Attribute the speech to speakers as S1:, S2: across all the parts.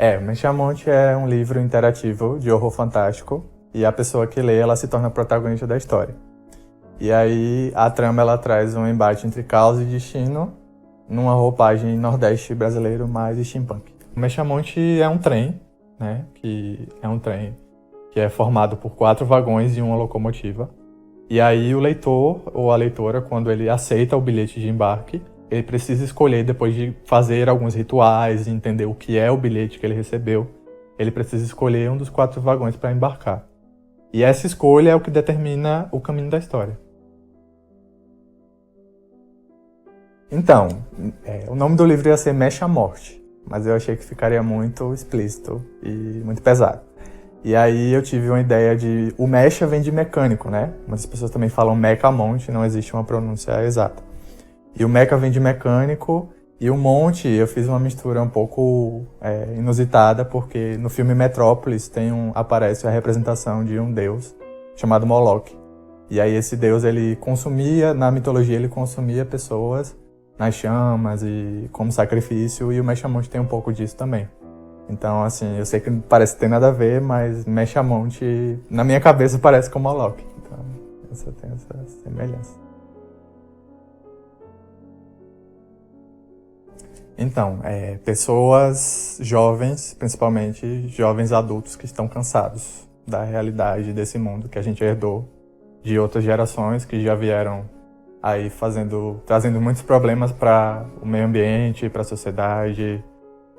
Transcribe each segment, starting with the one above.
S1: O Mexamonte é um livro interativo de horror fantástico e a pessoa que lê, ela se torna protagonista da história. E aí a trama, ela traz um embate entre caos e destino numa roupagem nordeste brasileiro mais steampunk. O Mexamonte é um trem, né, que é um trem que é formado por 4 vagões e uma locomotiva. E aí o leitor ou a leitora, quando ele aceita o bilhete de embarque, ele precisa escolher, depois de fazer alguns rituais e entender o que é o bilhete que ele recebeu, ele precisa escolher um dos 4 vagões para embarcar. E essa escolha é o que determina o caminho da história. Então, o nome do livro ia ser Mexe a Morte, mas eu achei que ficaria muito explícito e muito pesado. E aí eu tive uma ideia de... O mecha vem de mecânico, né? Muitas pessoas também falam meca-monte, não existe uma pronúncia exata. E o meca vem de mecânico, e o monte eu fiz uma mistura um pouco inusitada, porque no filme Metrópolis aparece a representação de um deus chamado Moloch. E aí esse deus, na mitologia, ele consumia pessoas nas chamas e como sacrifício, e o Mexamonte tem um pouco disso também. Então, assim, eu sei que parece que tem nada a ver, mas Mexamonte, na minha cabeça, parece com Moloch. Então, eu tenho essa semelhança. Então, pessoas jovens, principalmente jovens adultos que estão cansados da realidade desse mundo que a gente herdou de outras gerações que já vieram aí trazendo muitos problemas para o meio ambiente, para a sociedade.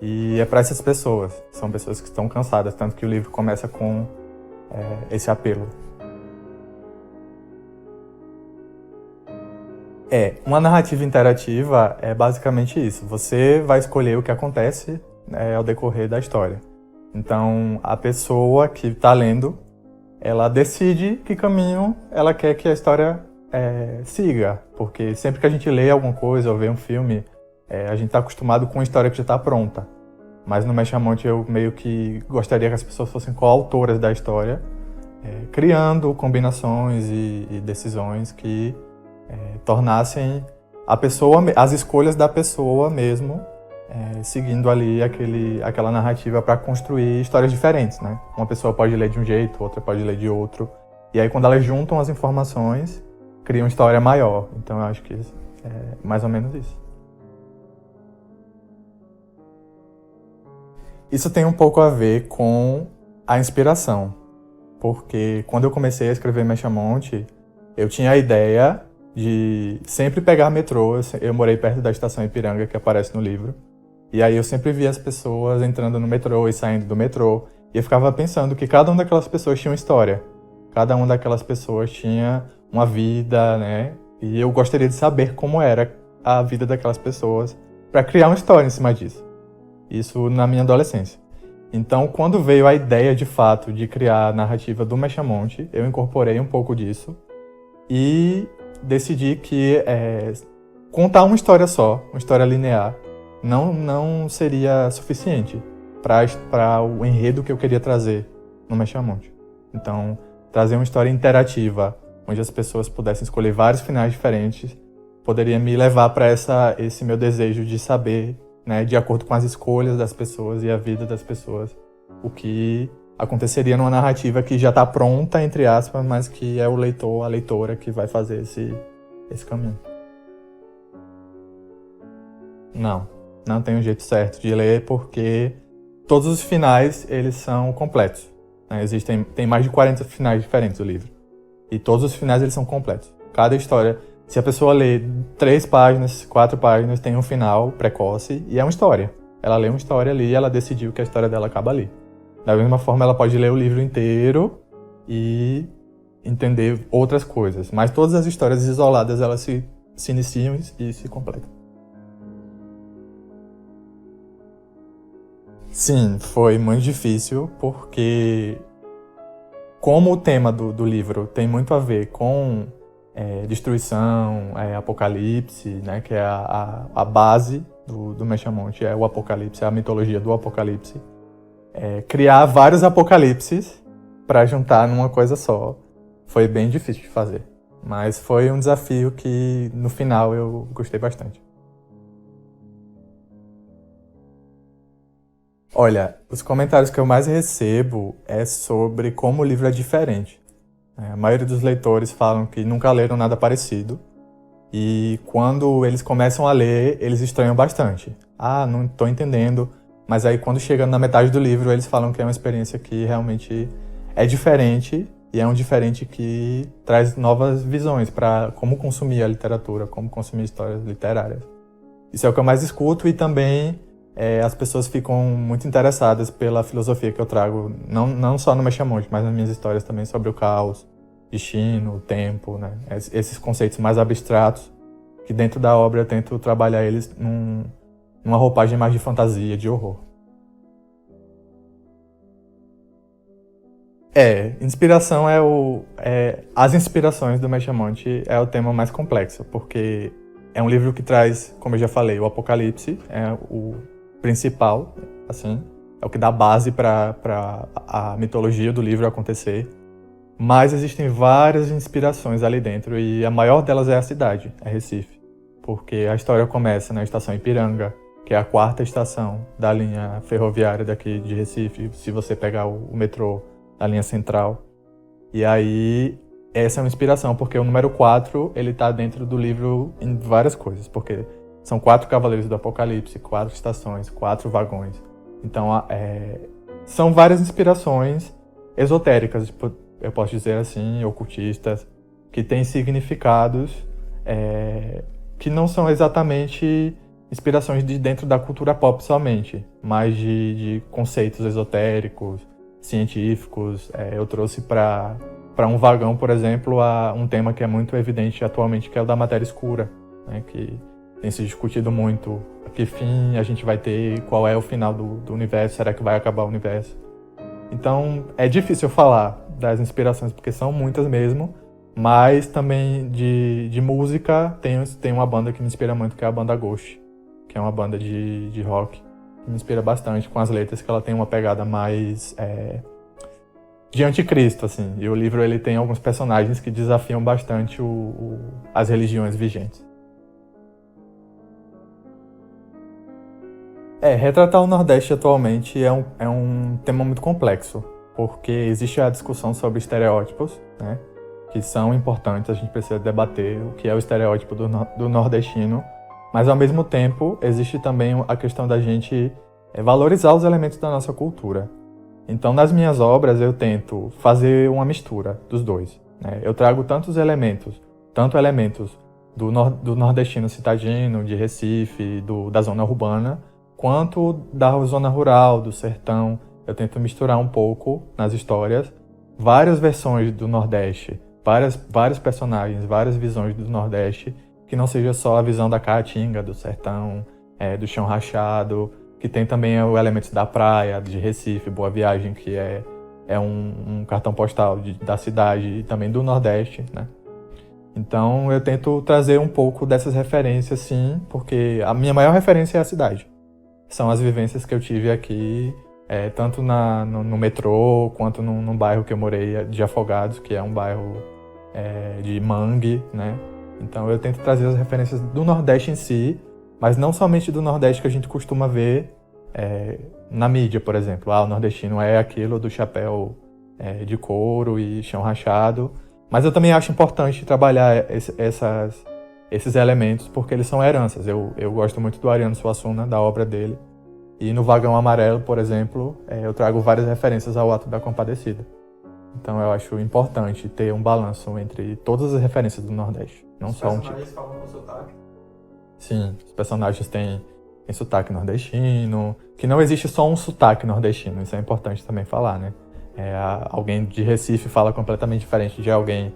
S1: E é para essas pessoas, são pessoas que estão cansadas, tanto que o livro começa com esse apelo. Uma narrativa interativa é basicamente isso. Você vai escolher o que acontece ao decorrer da história. Então, a pessoa que está lendo, ela decide que caminho ela quer que a história siga. Porque sempre que a gente lê alguma coisa ou vê um filme, a gente está acostumado com uma história que já está pronta. Mas no Mexamonte eu meio que gostaria que as pessoas fossem coautoras da história, criando combinações e decisões que tornassem as escolhas da pessoa mesmo, seguindo ali aquela narrativa para construir histórias diferentes, né? Uma pessoa pode ler de um jeito, outra pode ler de outro. E aí quando elas juntam as informações, criam uma história maior. Então eu acho que é mais ou menos isso. Isso tem um pouco a ver com a inspiração, porque quando eu comecei a escrever Mexamonte, eu tinha a ideia de sempre pegar metrô. Eu morei perto da estação Ipiranga, que aparece no livro, e aí eu sempre via as pessoas entrando no metrô e saindo do metrô, e eu ficava pensando que cada uma daquelas pessoas tinha uma história, cada uma daquelas pessoas tinha uma vida, né? E eu gostaria de saber como era a vida daquelas pessoas para criar uma história em cima disso. Isso na minha adolescência. Então, quando veio a ideia, de fato, de criar a narrativa do Mexamonte, eu incorporei um pouco disso e decidi que contar uma história só, uma história linear, não seria suficiente para o enredo que eu queria trazer no Mexamonte. Então, trazer uma história interativa, onde as pessoas pudessem escolher vários finais diferentes, poderia me levar para esse meu desejo de saber, né, de acordo com as escolhas das pessoas e a vida das pessoas, o que aconteceria numa narrativa que já está pronta, entre aspas, mas que é o leitor, a leitora que vai fazer esse caminho. Não tem um jeito certo de ler, porque todos os finais eles são completos, né? Tem mais de 40 finais diferentes o livro, e todos os finais eles são completos. Cada história, se a pessoa lê 3 páginas, 4 páginas, tem um final precoce e é uma história. Ela lê uma história ali e ela decidiu que a história dela acaba ali. Da mesma forma, ela pode ler o livro inteiro e entender outras coisas. Mas todas as histórias isoladas, elas se iniciam e se completam. Sim, foi muito difícil, porque como o tema do livro tem muito a ver com destruição, apocalipse, né, que é a base do Mexamonte, é o apocalipse, é a mitologia do apocalipse. Criar vários apocalipses para juntar numa coisa só foi bem difícil de fazer, mas foi um desafio que no final eu gostei bastante. Olha, os comentários que eu mais recebo é sobre como o livro é diferente. A maioria dos leitores falam que nunca leram nada parecido. E quando eles começam a ler, eles estranham bastante. Ah, não estou entendendo. Mas aí quando chega na metade do livro, eles falam que é uma experiência que realmente é diferente. E é um diferente que traz novas visões para como consumir a literatura, como consumir histórias literárias. Isso é o que eu mais escuto e também as pessoas ficam muito interessadas pela filosofia que eu trago, não só no Mecha-Monte, mas nas minhas histórias também sobre o caos, destino, tempo, né? Esses conceitos mais abstratos, que dentro da obra eu tento trabalhar eles numa roupagem mais de fantasia, de horror. Inspiração as inspirações do Mecha-Monte é o tema mais complexo, porque é um livro que traz, como eu já falei, o apocalipse, é o principal, assim, é o que dá base para a mitologia do livro acontecer. Mas existem várias inspirações ali dentro e a maior delas é a cidade, é Recife. Porque a história começa na estação Ipiranga, que é a quarta estação da linha ferroviária daqui de Recife, se você pegar o metrô da linha central. E aí, essa é uma inspiração, porque o número 4, ele tá dentro do livro em várias coisas, porque são 4 cavaleiros do Apocalipse, 4 estações, 4 vagões. Então, são várias inspirações esotéricas, tipo, eu posso dizer assim, ocultistas, que têm significados que não são exatamente inspirações de dentro da cultura pop somente, mas de conceitos esotéricos, científicos. Eu trouxe para um vagão, por exemplo, um tema que é muito evidente atualmente, que é o da matéria escura, né, que tem se discutido muito que fim a gente vai ter, qual é o final do universo, será que vai acabar o universo? Então, é difícil falar das inspirações, porque são muitas mesmo, mas também de música tem uma banda que me inspira muito, que é a banda Ghost, que é uma banda de rock, que me inspira bastante com as letras, que ela tem uma pegada mais de anticristo, assim. E o livro ele tem alguns personagens que desafiam bastante as religiões vigentes. Retratar o Nordeste atualmente é um tema muito complexo, porque existe a discussão sobre estereótipos, né, que são importantes, a gente precisa debater o que é o estereótipo do nordestino, mas ao mesmo tempo existe também a questão da gente valorizar os elementos da nossa cultura. Então, nas minhas obras, eu tento fazer uma mistura dos dois, né? Eu trago tanto elementos do nordestino citadino, de Recife, da zona urbana, quanto da zona rural, do sertão. Eu tento misturar um pouco nas histórias várias versões do Nordeste, vários personagens, várias visões do Nordeste, que não seja só a visão da Caatinga, do sertão, do chão rachado, que tem também o elemento da praia, de Recife, Boa Viagem, que é um cartão postal da cidade e também do Nordeste, né? Então eu tento trazer um pouco dessas referências, sim, porque a minha maior referência é a cidade. São as vivências que eu tive aqui, tanto no metrô, quanto num bairro que eu morei, de Afogados, que é um bairro de mangue, né? Então eu tento trazer as referências do Nordeste em si, mas não somente do Nordeste que a gente costuma ver na mídia, por exemplo. O nordestino é aquilo do chapéu de couro e chão rachado. Mas eu também acho importante trabalhar esses elementos, porque eles são heranças. Eu gosto muito do Ariano Suassuna, da obra dele. E no Vagão Amarelo, por exemplo, eu trago várias referências ao Ato da Compadecida. Então eu acho importante ter um balanço entre todas as referências do Nordeste, não só um tipo.
S2: Os personagens falam com sotaque?
S1: Sim, os personagens têm sotaque nordestino, que não existe só um sotaque nordestino, isso é importante também falar, né? Alguém de Recife fala completamente diferente de alguém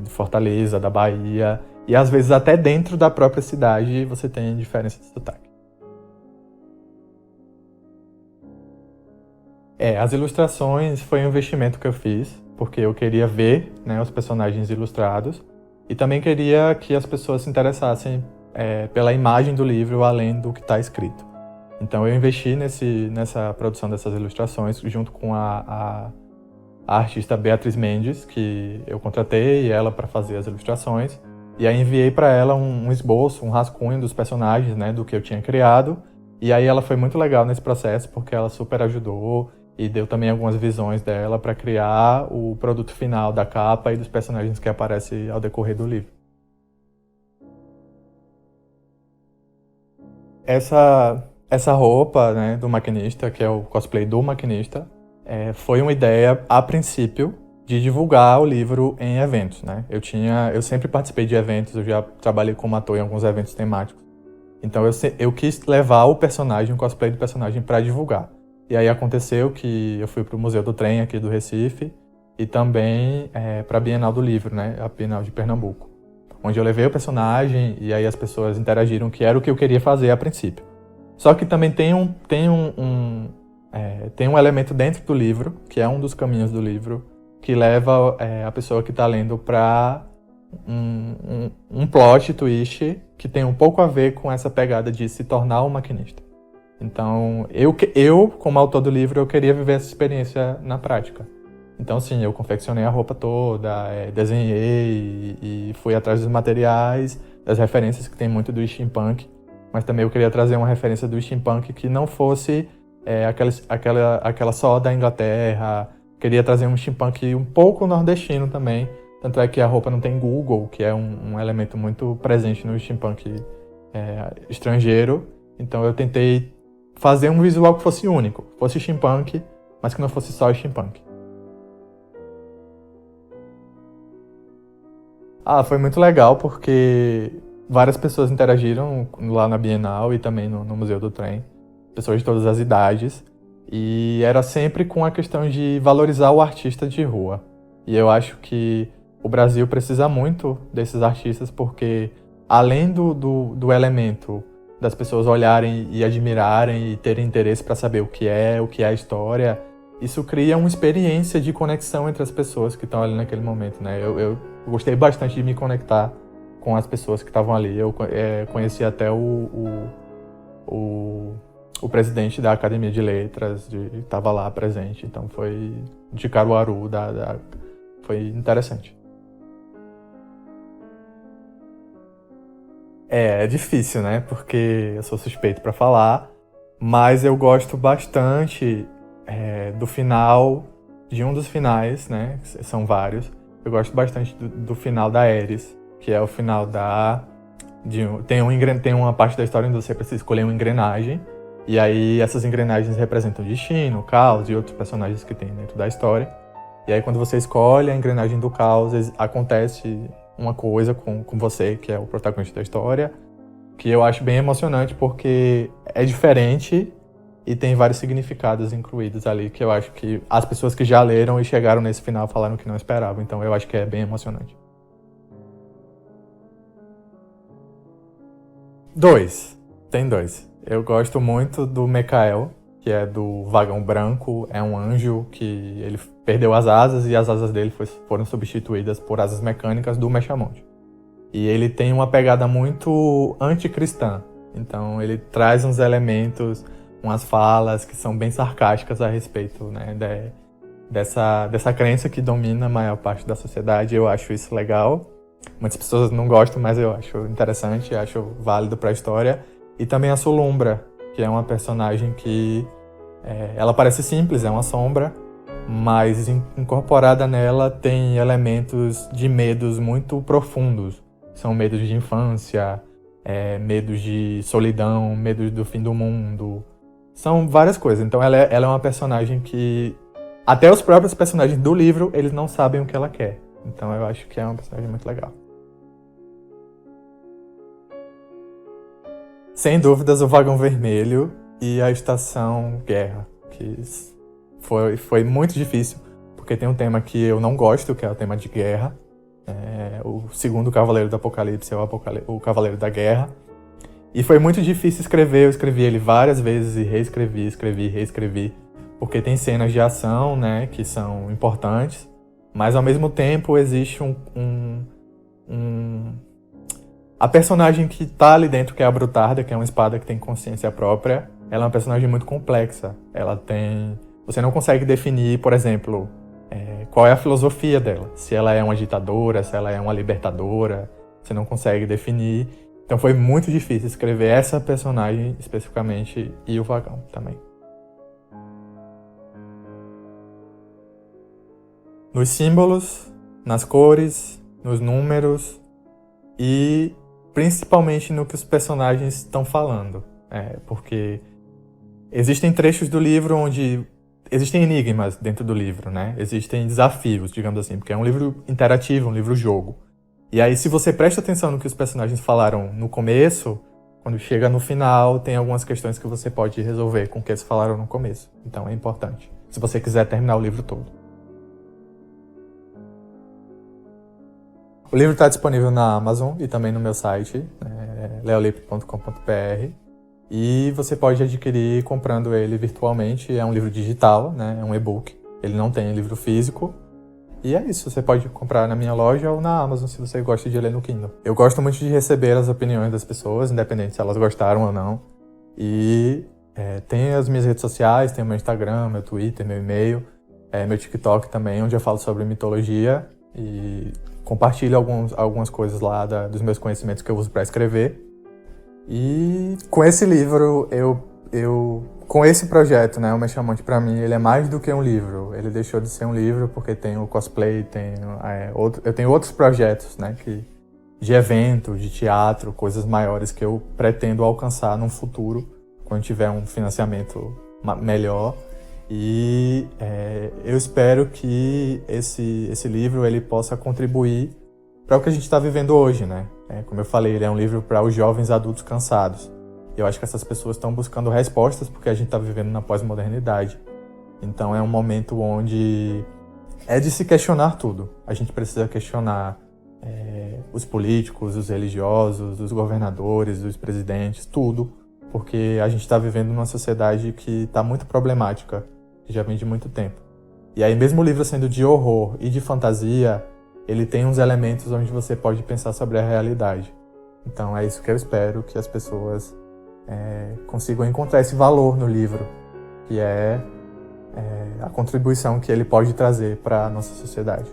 S1: de Fortaleza, da Bahia, e às vezes até dentro da própria cidade você tem diferença de sotaque. As ilustrações foi um investimento que eu fiz, porque eu queria ver, né, os personagens ilustrados, e também queria que as pessoas se interessassem pela imagem do livro além do que está escrito. Então eu investi nessa produção dessas ilustrações junto com a artista Beatriz Mendes, que eu contratei ela para fazer as ilustrações, e aí enviei para ela um esboço, um rascunho dos personagens, né, do que eu tinha criado, E aí ela foi muito legal nesse processo, porque ela super ajudou e deu também algumas visões dela para criar o produto final da capa e dos personagens que aparecem ao decorrer do livro. Essa roupa, né, do maquinista, que é o cosplay do maquinista, foi uma ideia, a princípio, de divulgar o livro em eventos, né? Eu sempre participei de eventos, eu já trabalhei como ator em alguns eventos temáticos. Então eu quis levar o personagem, o cosplay do personagem, para divulgar. E aí aconteceu que eu fui para o Museu do Trem aqui do Recife e também para a Bienal do Livro, né? A Bienal de Pernambuco, onde eu levei o personagem e aí as pessoas interagiram, que era o que eu queria fazer a princípio. Só que também tem um elemento dentro do livro, que é um dos caminhos do livro, que leva a pessoa que está lendo para um plot twist que tem um pouco a ver com essa pegada de se tornar um maquinista. Então, eu como autor do livro, eu queria viver essa experiência na prática. Então, sim, eu confeccionei a roupa toda, desenhei e fui atrás dos materiais, das referências que tem muito do steampunk, mas também eu queria trazer uma referência do steampunk que não fosse aquela só da Inglaterra. Queria trazer um steampunk um pouco nordestino também, tanto é que a roupa não tem Google, que é um elemento muito presente no steampunk estrangeiro. Então eu tentei fazer um visual que fosse único, fosse steampunk, mas que não fosse só steampunk. Foi muito legal porque várias pessoas interagiram lá na Bienal e também no Museu do Trem, pessoas de todas as idades, e era sempre com a questão de valorizar o artista de rua. E eu acho que o Brasil precisa muito desses artistas porque, além do elemento das pessoas olharem e admirarem e terem interesse para saber o que é a história, isso cria uma experiência de conexão entre as pessoas que estão ali naquele momento, né? Eu gostei bastante de me conectar com as pessoas que estavam ali. Eu conheci até o presidente da Academia de Letras, estava lá presente, então foi de Caruaru, foi interessante. É difícil, né? Porque eu sou suspeito para falar, mas eu gosto bastante do final, de um dos finais, né? São vários. Eu gosto bastante do final da Ares, que é o final tem uma parte da história onde você precisa escolher uma engrenagem, e aí essas engrenagens representam o destino, o caos e outros personagens que tem dentro da história. E aí quando você escolhe a engrenagem do caos, acontece uma coisa com você, que é o protagonista da história, que eu acho bem emocionante porque é diferente e tem vários significados incluídos ali, que eu acho que as pessoas que já leram e chegaram nesse final falaram que não esperavam, então eu acho que é bem emocionante. 2. Tem 2. Eu gosto muito do Mekael, que é do Vagão Branco. É um anjo que ele perdeu as asas e as asas dele foram substituídas por asas mecânicas do Mexamonte. E ele tem uma pegada muito anticristã. Então ele traz uns elementos, umas falas que são bem sarcásticas a respeito, né, dessa crença que domina a maior parte da sociedade. Eu acho isso legal. Muitas pessoas não gostam, mas eu acho interessante, acho válido para a história. E também a Solumbra, que é uma personagem que ela parece simples, é uma sombra, mas incorporada nela tem elementos de medos muito profundos. São medos de infância, medos de solidão, medos do fim do mundo. São várias coisas. Então ela é uma personagem que até os próprios personagens do livro, eles não sabem o que ela quer. Então eu acho que é uma personagem muito legal. Sem dúvidas, o Vagão Vermelho e a Estação Guerra, que foi muito difícil, porque tem um tema que eu não gosto, que é o tema de guerra. O segundo Cavaleiro do Apocalipse é o Cavaleiro da Guerra. E foi muito difícil escrever, eu escrevi ele várias vezes e reescrevi, porque tem cenas de ação, né, que são importantes, mas ao mesmo tempo existe a personagem que tá ali dentro, que é a Brutarda, que é uma espada que tem consciência própria, ela é uma personagem muito complexa. Você não consegue definir, por exemplo, qual é a filosofia dela. Se ela é uma ditadora, se ela é uma libertadora, você não consegue definir. Então foi muito difícil escrever essa personagem especificamente e o Vagão também. Nos símbolos, nas cores, nos números e principalmente no que os personagens estão falando. Porque existem trechos do livro onde existem enigmas dentro do livro, né? Existem desafios, digamos assim, porque é um livro interativo, um livro-jogo. E aí, se você presta atenção no que os personagens falaram no começo, quando chega no final, tem algumas questões que você pode resolver com o que eles falaram no começo. Então é importante, se você quiser terminar o livro todo. O livro está disponível na Amazon e também no meu site, leolip.com.br. E você pode adquirir comprando ele virtualmente. É um livro digital, né? É um e-book. Ele não tem livro físico. E é isso, você pode comprar na minha loja ou na Amazon se você gosta de ler no Kindle. Eu gosto muito de receber as opiniões das pessoas, independente se elas gostaram ou não. E tem as minhas redes sociais, tem o meu Instagram, meu Twitter, meu e-mail, meu TikTok também, onde eu falo sobre mitologia e compartilho algumas coisas lá dos meus conhecimentos que eu uso para escrever. E com esse livro, com esse projeto, né, o Me Chamante, pra mim, ele é mais do que um livro. Ele deixou de ser um livro porque tem o cosplay, eu tenho outros projetos, né, de evento, de teatro, coisas maiores que eu pretendo alcançar num futuro, quando tiver um financiamento melhor. E eu espero que esse livro ele possa contribuir para o que a gente está vivendo hoje, né? Como eu falei, ele é um livro para os jovens adultos cansados. Eu acho que essas pessoas estão buscando respostas porque a gente está vivendo na pós-modernidade. Então é um momento onde é de se questionar tudo. A gente precisa questionar os políticos, os religiosos, os governadores, os presidentes, tudo. Porque a gente está vivendo numa sociedade que está muito problemática, que já vem de muito tempo. E aí, mesmo o livro sendo de horror e de fantasia, ele tem uns elementos onde você pode pensar sobre a realidade. Então é isso que eu espero, que as pessoas consigam encontrar esse valor no livro, que é a contribuição que ele pode trazer para a nossa sociedade.